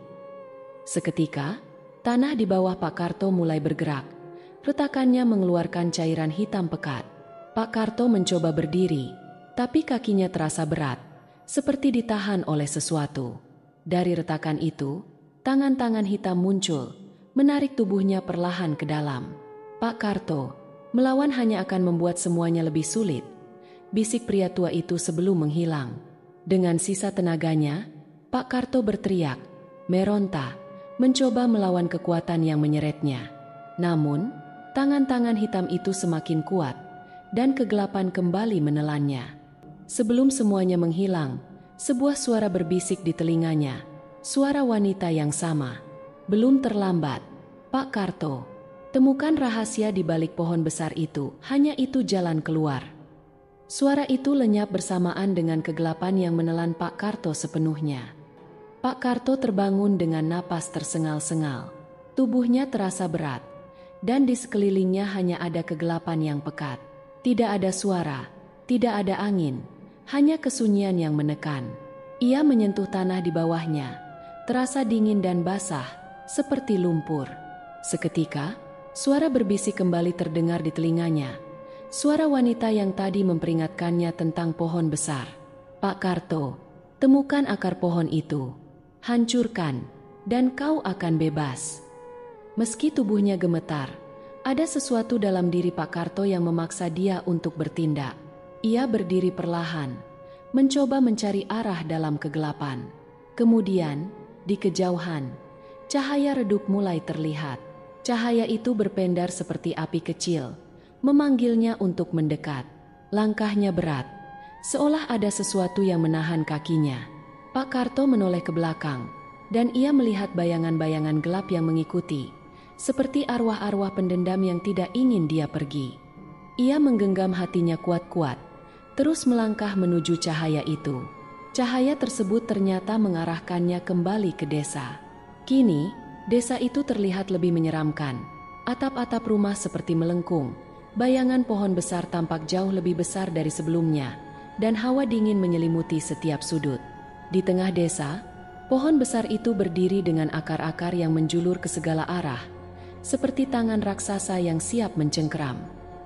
Seketika, tanah di bawah Pak Karto mulai bergerak. Retakannya mengeluarkan cairan hitam pekat. Pak Karto mencoba berdiri, tapi kakinya terasa berat, seperti ditahan oleh sesuatu. Dari retakan itu, tangan-tangan hitam muncul, menarik tubuhnya perlahan ke dalam. "Pak Karto, melawan hanya akan membuat semuanya lebih sulit," bisik pria tua itu sebelum menghilang. Dengan sisa tenaganya, Pak Karto berteriak, meronta, mencoba melawan kekuatan yang menyeretnya. Namun, tangan-tangan hitam itu semakin kuat, dan kegelapan kembali menelannya. Sebelum semuanya menghilang, sebuah suara berbisik di telinganya. Suara wanita yang sama. "Belum terlambat, Pak Karto. Temukan rahasia di balik pohon besar itu, hanya itu jalan keluar." Suara itu lenyap bersamaan dengan kegelapan yang menelan Pak Karto sepenuhnya. Pak Karto terbangun dengan napas tersengal-sengal. Tubuhnya terasa berat, dan di sekelilingnya hanya ada kegelapan yang pekat. Tidak ada suara, tidak ada angin, hanya kesunyian yang menekan. Ia menyentuh tanah di bawahnya, terasa dingin dan basah, seperti lumpur. Seketika, suara berbisik kembali terdengar di telinganya. Suara wanita yang tadi memperingatkannya tentang pohon besar. "Pak Karto, temukan akar pohon itu, hancurkan, dan kau akan bebas." Meski tubuhnya gemetar, ada sesuatu dalam diri Pak Karto yang memaksa dia untuk bertindak. Ia berdiri perlahan, mencoba mencari arah dalam kegelapan. Kemudian, di kejauhan, cahaya redup mulai terlihat. Cahaya itu berpendar seperti api kecil, memanggilnya untuk mendekat. Langkahnya berat, seolah ada sesuatu yang menahan kakinya. Pak Karto menoleh ke belakang, dan ia melihat bayangan-bayangan gelap yang mengikuti. seperti arwah-arwah pendendam yang tidak ingin dia pergi. Ia menggenggam hatinya kuat-kuat, terus melangkah menuju cahaya itu. Cahaya tersebut ternyata mengarahkannya kembali ke desa. Kini, desa itu terlihat lebih menyeramkan. Atap-atap rumah seperti melengkung, bayangan pohon besar tampak jauh lebih besar dari sebelumnya, dan hawa dingin menyelimuti setiap sudut. Di tengah desa, pohon besar itu berdiri dengan akar-akar yang menjulur ke segala arah, seperti tangan raksasa yang siap mencengkeram.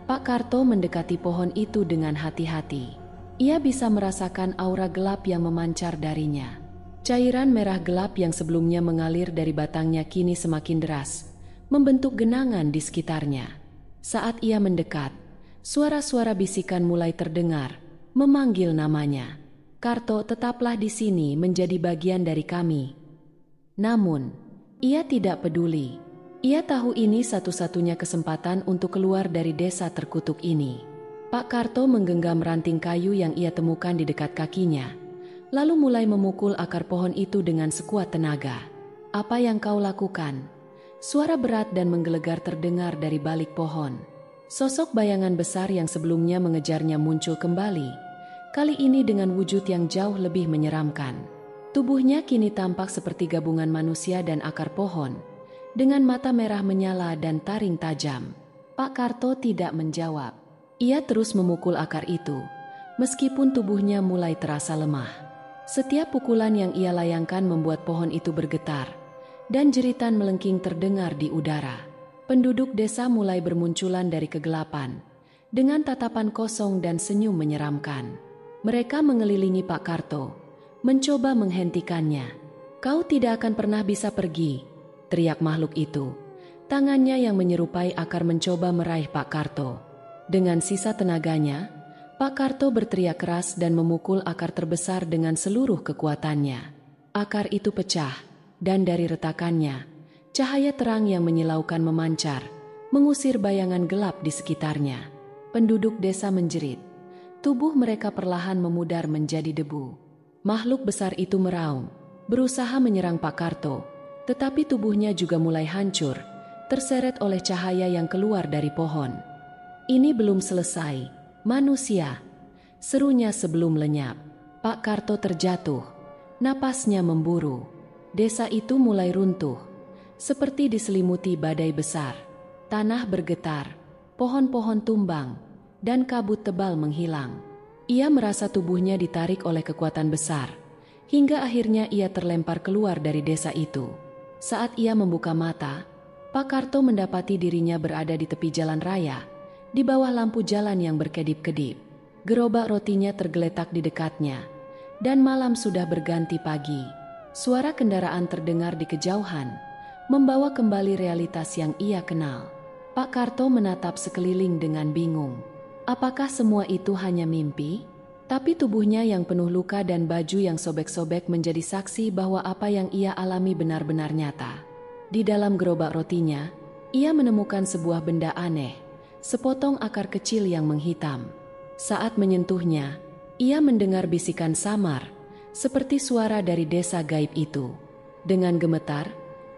Pak Karto mendekati pohon itu dengan hati-hati. Ia bisa merasakan aura gelap yang memancar darinya. Cairan merah gelap yang sebelumnya mengalir dari batangnya kini semakin deras, membentuk genangan di sekitarnya. Saat ia mendekat, suara-suara bisikan mulai terdengar, memanggil namanya. "Karto, tetaplah di sini menjadi bagian dari kami." Namun, ia tidak peduli. Ia tahu ini satu-satunya kesempatan untuk keluar dari desa terkutuk ini. Pak Karto menggenggam ranting kayu yang ia temukan di dekat kakinya, lalu mulai memukul akar pohon itu dengan sekuat tenaga. "Apa yang kau lakukan?" Suara berat dan menggelegar terdengar dari balik pohon. Sosok bayangan besar yang sebelumnya mengejarnya muncul kembali, kali ini dengan wujud yang jauh lebih menyeramkan. Tubuhnya kini tampak seperti gabungan manusia dan akar pohon, dengan mata merah menyala dan taring tajam. Pak Karto tidak menjawab. Ia terus memukul akar itu, meskipun tubuhnya mulai terasa lemah. Setiap pukulan yang ia layangkan membuat pohon itu bergetar, dan jeritan melengking terdengar di udara. Penduduk desa mulai bermunculan dari kegelapan, dengan tatapan kosong dan senyum menyeramkan. Mereka mengelilingi Pak Karto, mencoba menghentikannya. "Kau tidak akan pernah bisa pergi," teriak makhluk itu. Tangannya yang menyerupai akar mencoba meraih Pak Karto. Dengan sisa tenaganya, Pak Karto berteriak keras dan memukul akar terbesar dengan seluruh kekuatannya. Akar itu pecah, dan dari retakannya, cahaya terang yang menyilaukan memancar, mengusir bayangan gelap di sekitarnya. Penduduk desa menjerit. Tubuh mereka perlahan memudar menjadi debu. Makhluk besar itu meraung, berusaha menyerang Pak Karto, tetapi tubuhnya juga mulai hancur, terseret oleh cahaya yang keluar dari pohon. "Ini belum selesai, manusia!" serunya sebelum lenyap. Pak Karto terjatuh, napasnya memburu. Desa itu mulai runtuh, seperti diselimuti badai besar. Tanah bergetar, pohon-pohon tumbang, dan kabut tebal menghilang. Ia merasa tubuhnya ditarik oleh kekuatan besar, hingga akhirnya ia terlempar keluar dari desa itu. Saat ia membuka mata, Pak Karto mendapati dirinya berada di tepi jalan raya, di bawah lampu jalan yang berkedip-kedip. Gerobak rotinya tergeletak di dekatnya, dan malam sudah berganti pagi. Suara kendaraan terdengar di kejauhan, membawa kembali realitas yang ia kenal. Pak Karto menatap sekeliling dengan bingung. Apakah semua itu hanya mimpi? Tapi tubuhnya yang penuh luka dan baju yang sobek-sobek menjadi saksi bahwa apa yang ia alami benar-benar nyata. Di dalam gerobak rotinya, ia menemukan sebuah benda aneh, sepotong akar kecil yang menghitam. Saat menyentuhnya, ia mendengar bisikan samar, seperti suara dari desa gaib itu. Dengan gemetar,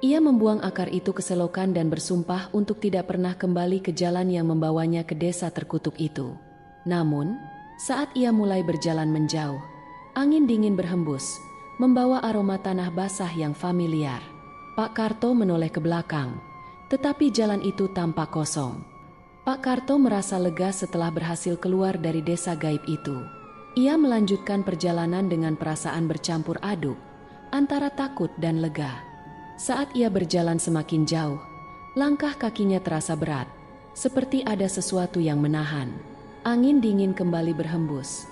ia membuang akar itu ke selokan dan bersumpah untuk tidak pernah kembali ke jalan yang membawanya ke desa terkutuk itu. Namun, saat ia mulai berjalan menjauh, angin dingin berhembus, membawa aroma tanah basah yang familiar. Pak Karto menoleh ke belakang, tetapi jalan itu tampak kosong. Pak Karto merasa lega setelah berhasil keluar dari desa gaib itu. Ia melanjutkan perjalanan dengan perasaan bercampur aduk, antara takut dan lega. Saat ia berjalan semakin jauh, langkah kakinya terasa berat, seperti ada sesuatu yang menahan. Angin dingin kembali berhembus.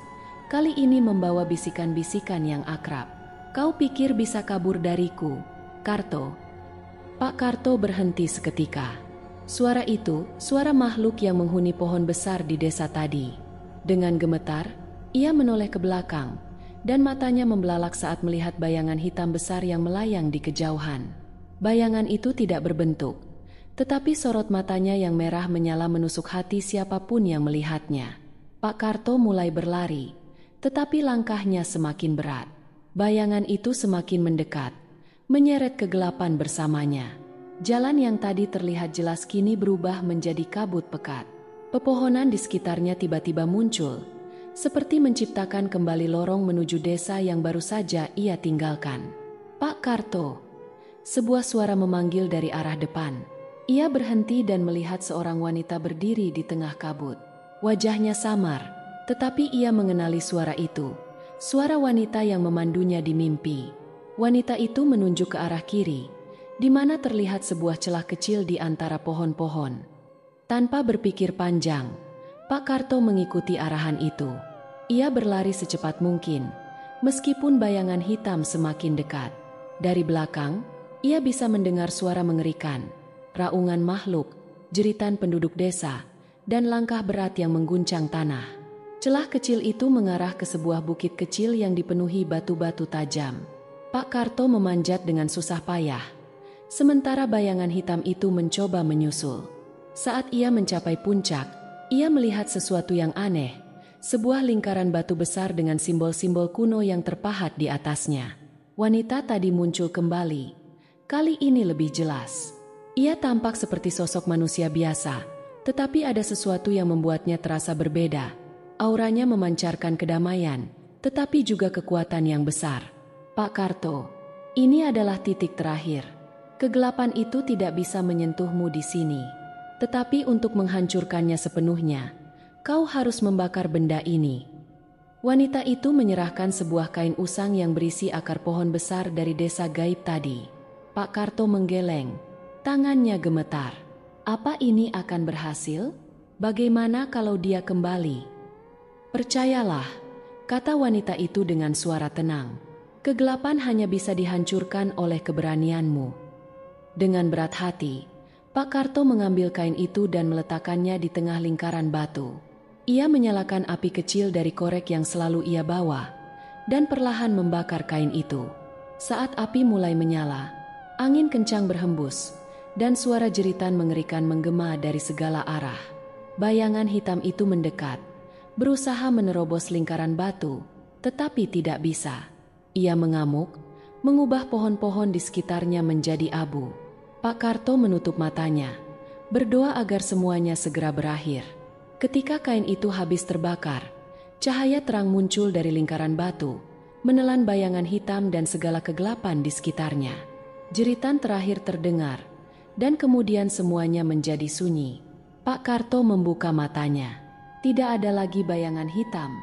Kali ini membawa bisikan-bisikan yang akrab. "Kau pikir bisa kabur dariku, Karto?" Pak Karto berhenti seketika. Suara itu, suara makhluk yang menghuni pohon besar di desa tadi. Dengan gemetar, ia menoleh ke belakang, dan matanya membelalak saat melihat bayangan hitam besar yang melayang di kejauhan. Bayangan itu tidak berbentuk, tetapi sorot matanya yang merah menyala menusuk hati siapapun yang melihatnya. Pak Karto mulai berlari, tetapi langkahnya semakin berat. Bayangan itu semakin mendekat, menyeret kegelapan bersamanya. Jalan yang tadi terlihat jelas kini berubah menjadi kabut pekat. Pepohonan di sekitarnya tiba-tiba muncul, seperti menciptakan kembali lorong menuju desa yang baru saja ia tinggalkan. "Pak Karto!" Sebuah suara memanggil dari arah depan. Ia berhenti dan melihat seorang wanita berdiri di tengah kabut. Wajahnya samar, tetapi ia mengenali suara itu. Suara wanita yang memandunya di mimpi. Wanita itu menunjuk ke arah kiri, di mana terlihat sebuah celah kecil di antara pohon-pohon. Tanpa berpikir panjang, Pak Karto mengikuti arahan itu. Ia berlari secepat mungkin, meskipun bayangan hitam semakin dekat. Dari belakang, ia bisa mendengar suara mengerikan, raungan makhluk, jeritan penduduk desa, dan langkah berat yang mengguncang tanah. Celah kecil itu mengarah ke sebuah bukit kecil yang dipenuhi batu-batu tajam. Pak Karto memanjat dengan susah payah, sementara bayangan hitam itu mencoba menyusul. Saat ia mencapai puncak, ia melihat sesuatu yang aneh, sebuah lingkaran batu besar dengan simbol-simbol kuno yang terpahat di atasnya. Wanita tadi muncul kembali, kali ini lebih jelas. Ia tampak seperti sosok manusia biasa, tetapi ada sesuatu yang membuatnya terasa berbeda. Auranya memancarkan kedamaian, tetapi juga kekuatan yang besar. "Pak Karto, ini adalah titik terakhir. Kegelapan itu tidak bisa menyentuhmu di sini. Tetapi untuk menghancurkannya sepenuhnya, kau harus membakar benda ini." Wanita itu menyerahkan sebuah kain usang yang berisi akar pohon besar dari desa gaib tadi. Pak Karto menggeleng, tangannya gemetar. Apa ini akan berhasil? Bagaimana kalau dia kembali? "Percayalah," kata wanita itu dengan suara tenang. "Kegelapan hanya bisa dihancurkan oleh keberanianmu." Dengan berat hati, Pak Karto mengambil kain itu dan meletakkannya di tengah lingkaran batu. Ia menyalakan api kecil dari korek yang selalu ia bawa, dan perlahan membakar kain itu. Saat api mulai menyala, angin kencang berhembus, dan suara jeritan mengerikan menggema dari segala arah. Bayangan hitam itu mendekat, berusaha menerobos lingkaran batu, tetapi tidak bisa. Ia mengamuk, mengubah pohon-pohon di sekitarnya menjadi abu. Pak Karto menutup matanya, berdoa agar semuanya segera berakhir. Ketika kain itu habis terbakar, cahaya terang muncul dari lingkaran batu, menelan bayangan hitam dan segala kegelapan di sekitarnya. Jeritan terakhir terdengar, dan kemudian semuanya menjadi sunyi. Pak Karto membuka matanya. Tidak ada lagi bayangan hitam,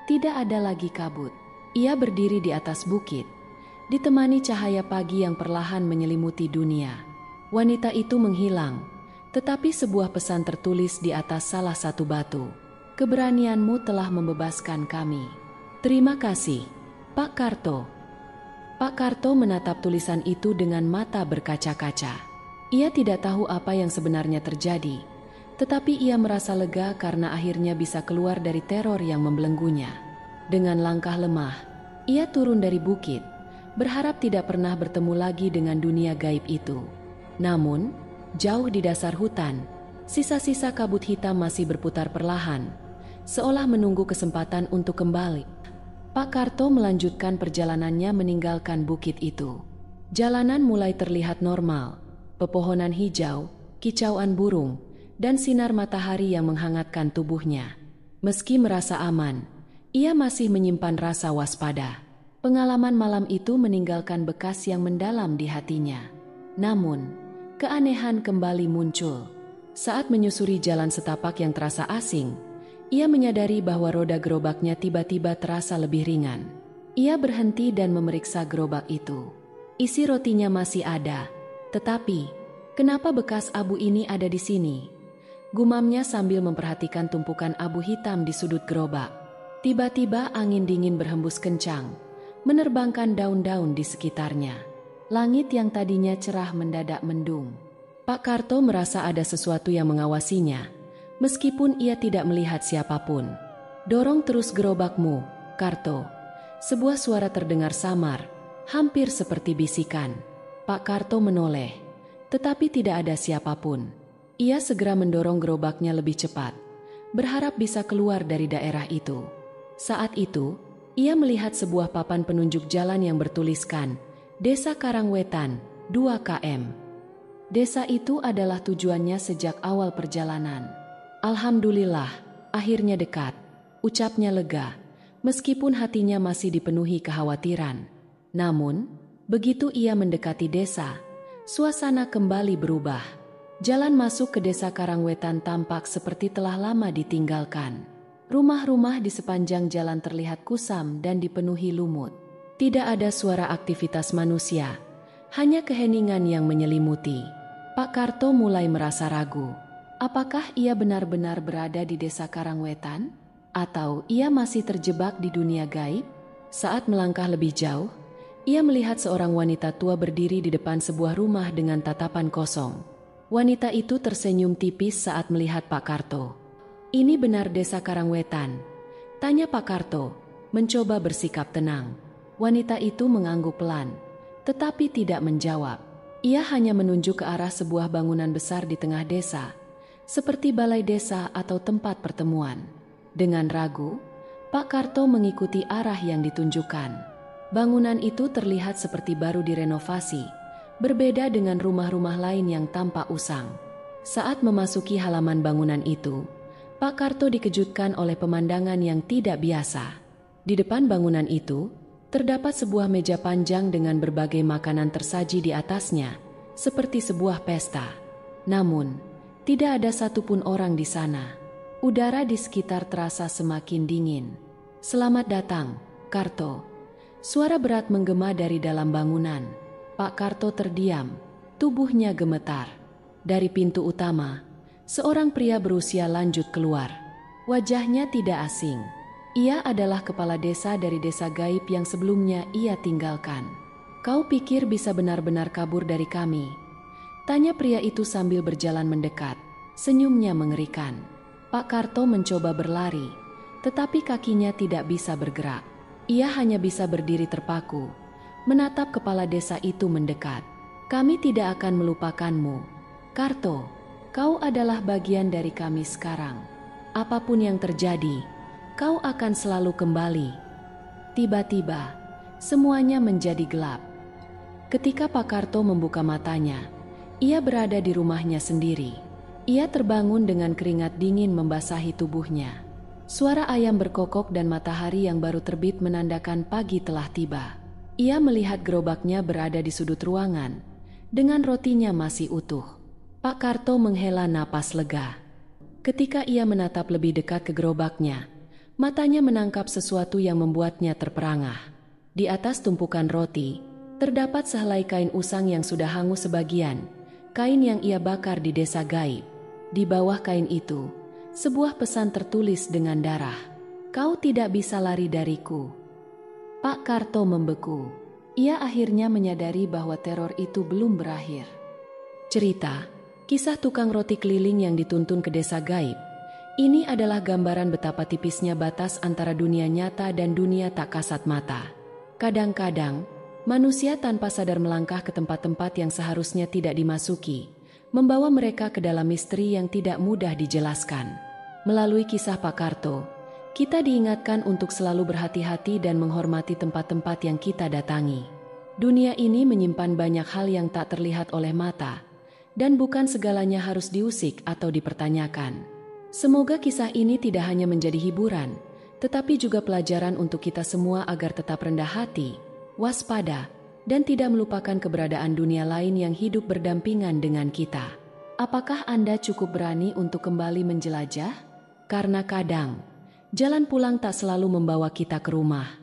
tidak ada lagi kabut. Ia berdiri di atas bukit, ditemani cahaya pagi yang perlahan menyelimuti dunia. Wanita itu menghilang, tetapi sebuah pesan tertulis di atas salah satu batu. "Keberanianmu telah membebaskan kami. Terima kasih, Pak Karto." Pak Karto menatap tulisan itu dengan mata berkaca-kaca. Ia tidak tahu apa yang sebenarnya terjadi, tetapi ia merasa lega karena akhirnya bisa keluar dari teror yang membelenggunya. Dengan langkah lemah, ia turun dari bukit, berharap tidak pernah bertemu lagi dengan dunia gaib itu. Namun, jauh di dasar hutan, sisa-sisa kabut hitam masih berputar perlahan, seolah menunggu kesempatan untuk kembali. Pak Karto melanjutkan perjalanannya meninggalkan bukit itu. Jalanan mulai terlihat normal, pepohonan hijau, kicauan burung, dan sinar matahari yang menghangatkan tubuhnya. Meski merasa aman, ia masih menyimpan rasa waspada. Pengalaman malam itu meninggalkan bekas yang mendalam di hatinya. Namun, keanehan kembali muncul. Saat menyusuri jalan setapak yang terasa asing, ia menyadari bahwa roda gerobaknya tiba-tiba terasa lebih ringan. Ia berhenti dan memeriksa gerobak itu. Isi rotinya masih ada, tetapi kenapa bekas abu ini ada di sini? Gumamnya sambil memperhatikan tumpukan abu hitam di sudut gerobak. Tiba-tiba angin dingin berhembus kencang, menerbangkan daun-daun di sekitarnya. Langit yang tadinya cerah mendadak mendung. Pak Karto merasa ada sesuatu yang mengawasinya, meskipun ia tidak melihat siapapun. "Dorong terus gerobakmu, Karto." Sebuah suara terdengar samar, hampir seperti bisikan. Pak Karto menoleh, tetapi tidak ada siapapun. Ia segera mendorong gerobaknya lebih cepat, berharap bisa keluar dari daerah itu. Saat itu, ia melihat sebuah papan penunjuk jalan yang bertuliskan, "Desa Karangwetan, 2 km. Desa itu adalah tujuannya sejak awal perjalanan. Alhamdulillah, akhirnya dekat, ucapnya lega, meskipun hatinya masih dipenuhi kekhawatiran. Namun, begitu ia mendekati desa, suasana kembali berubah. Jalan masuk ke desa Karangwetan tampak seperti telah lama ditinggalkan. Rumah-rumah di sepanjang jalan terlihat kusam dan dipenuhi lumut. Tidak ada suara aktivitas manusia, hanya keheningan yang menyelimuti. Pak Karto mulai merasa ragu. Apakah ia benar-benar berada di desa Karangwetan? Atau ia masih terjebak di dunia gaib? Saat melangkah lebih jauh, ia melihat seorang wanita tua berdiri di depan sebuah rumah dengan tatapan kosong. Wanita itu tersenyum tipis saat melihat Pak Karto. "Ini benar desa Karangwetan?" tanya Pak Karto, mencoba bersikap tenang. Wanita itu mengangguk pelan, tetapi tidak menjawab. Ia hanya menunjuk ke arah sebuah bangunan besar di tengah desa, seperti balai desa atau tempat pertemuan. Dengan ragu, Pak Karto mengikuti arah yang ditunjukkan. Bangunan itu terlihat seperti baru direnovasi, berbeda dengan rumah-rumah lain yang tampak usang. Saat memasuki halaman bangunan itu, Pak Karto dikejutkan oleh pemandangan yang tidak biasa. Di depan bangunan itu, terdapat sebuah meja panjang dengan berbagai makanan tersaji di atasnya, seperti sebuah pesta. Namun, tidak ada satupun orang di sana. Udara di sekitar terasa semakin dingin. "Selamat datang, Karto." Suara berat menggema dari dalam bangunan. Pak Karto terdiam, tubuhnya gemetar. Dari pintu utama, seorang pria berusia lanjut keluar. Wajahnya tidak asing. Ia adalah kepala desa dari desa gaib yang sebelumnya ia tinggalkan. "Kau pikir bisa benar-benar kabur dari kami?" tanya pria itu sambil berjalan mendekat. Senyumnya mengerikan. Pak Karto mencoba berlari, tetapi kakinya tidak bisa bergerak. Ia hanya bisa berdiri terpaku, menatap kepala desa itu mendekat. "Kami tidak akan melupakanmu, Karto. Kau adalah bagian dari kami sekarang. Apapun yang terjadi, kau akan selalu kembali." Tiba-tiba, semuanya menjadi gelap. Ketika Pak Karto membuka matanya, ia berada di rumahnya sendiri. Ia terbangun dengan keringat dingin membasahi tubuhnya. Suara ayam berkokok dan matahari yang baru terbit menandakan pagi telah tiba. Ia melihat gerobaknya berada di sudut ruangan, dengan rotinya masih utuh. Pak Karto menghela napas lega. Ketika ia menatap lebih dekat ke gerobaknya, matanya menangkap sesuatu yang membuatnya terperangah. Di atas tumpukan roti, terdapat sehelai kain usang yang sudah hangus sebagian, kain yang ia bakar di desa gaib. Di bawah kain itu, sebuah pesan tertulis dengan darah. "Kau tidak bisa lari dariku." Pak Karto membeku. Ia akhirnya menyadari bahwa teror itu belum berakhir. Cerita, kisah tukang roti keliling yang dituntun ke desa gaib. Ini adalah gambaran betapa tipisnya batas antara dunia nyata dan dunia tak kasat mata. Kadang-kadang, manusia tanpa sadar melangkah ke tempat-tempat yang seharusnya tidak dimasuki, membawa mereka ke dalam misteri yang tidak mudah dijelaskan. Melalui kisah Pak Karto, kita diingatkan untuk selalu berhati-hati dan menghormati tempat-tempat yang kita datangi. Dunia ini menyimpan banyak hal yang tak terlihat oleh mata, dan bukan segalanya harus diusik atau dipertanyakan. Semoga kisah ini tidak hanya menjadi hiburan, tetapi juga pelajaran untuk kita semua agar tetap rendah hati, waspada, dan tidak melupakan keberadaan dunia lain yang hidup berdampingan dengan kita. Apakah Anda cukup berani untuk kembali menjelajah? Karena kadang, jalan pulang tak selalu membawa kita ke rumah.